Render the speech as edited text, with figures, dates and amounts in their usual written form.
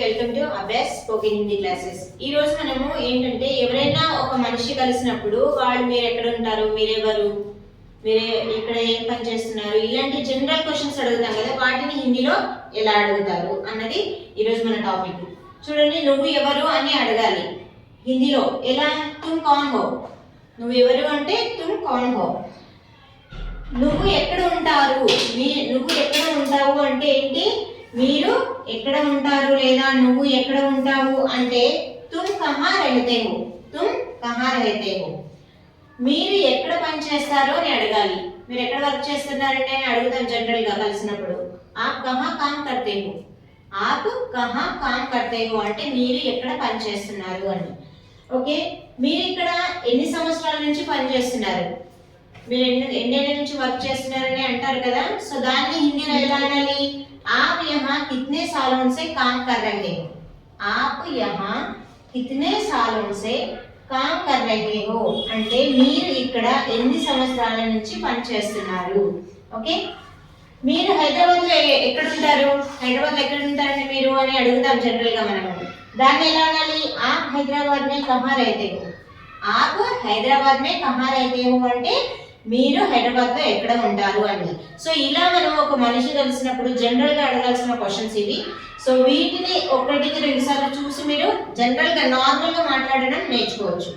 Welcome to Abhyas spoken Hindi classes. ఈ రోజు మనము ఏంటంటే ఎవరైనా ఒక మనిషి కలిసినప్పుడు వాళ్ళు మీరు ఎక్కడ ఉంటారు, మీరెవరు, మీరు ఇక్కడ ఏం పని చేస్తున్నారు, ఇలాంటి జనరల్ క్వశ్చన్స్ అడుగుతాం కదా, వాటిని హిందీలో ఎలా అడుగుతారు అన్నది ఈరోజు మన టాపిక్. చూడండి, నువ్వు ఎవరు అని అడగాలి హిందీలో. ఎలా? తుమ్ కౌన్ హో. నువ్వు ఎవరు అంటే తుమ్ కౌన్ హో. నువ్వు ఎక్కడ ఉంటారు, నువ్వు ఎక్కడ ఉంటావు అంటే ఏంటి? మీరు ఎక్కడ ఉంటారు లేదా నువ్వు ఎక్కడ ఉంటావు అంటే తుమ్ కహా రహతే హో, తుమ్ కహా రహతే హో. మీరు ఎక్కడ పని చేస్తారు అని అడగాలి. మీరు ఎక్కడ వర్క్ చేస్తున్నారంటే అని అడుగుతాం జనరల్ గా కలిసినప్పుడు. ఆప్ కహా కామ్ కర్తే హో, ఆప్ కహా కామ్ కర్తే హో అంటే మీరు ఎక్కడ పని చేస్తున్నారు అని. ఓకే, మీరు ఇక్కడ ఎన్ని సంవత్సరాల నుంచి పని చేస్తున్నారు, మీరు ఎన్నేళ్ళ నుంచి వర్క్ చేస్తున్నారని అంటారు కదా. సో దాన్ని హిందీలో ఎలా అనాలి? आप यहाँ कितने सालों से काम कर रहे हो, आप यहाँ कितने सालों से काम कर रहे हो అంటే మీరు ఇక్కడ ఎన్ని సంవత్సరాల నుంచి పని చేస్తున్నారు. ఓకే, మీరు హైదరాబాద్ లో ఎక్కడ ఉంటారు, హైదరాబాద్ లో ఎక్కడ ఉంటారండి మీరు అని అడుగుతాం జనరల్ గా మనము. దాన్ని ఎలా అనాలి? आप हैदराबाद में कहाँ रहते हो, आप हैदराबाद में कहाँ रहते हो అంటే మీరు హైదరాబాద్ లో ఎక్కడ ఉంటారు అని. సో ఇలా మనం ఒక మనిషి కలిసినప్పుడు జనరల్ గా అడగాల్సిన క్వశ్చన్స్ ఇవి. సో వీటిని ఒకటికి రెండు సార్లు చూసి మీరు జనరల్ గా నార్మల్ గా మాట్లాడడం నేర్చుకోవచ్చు.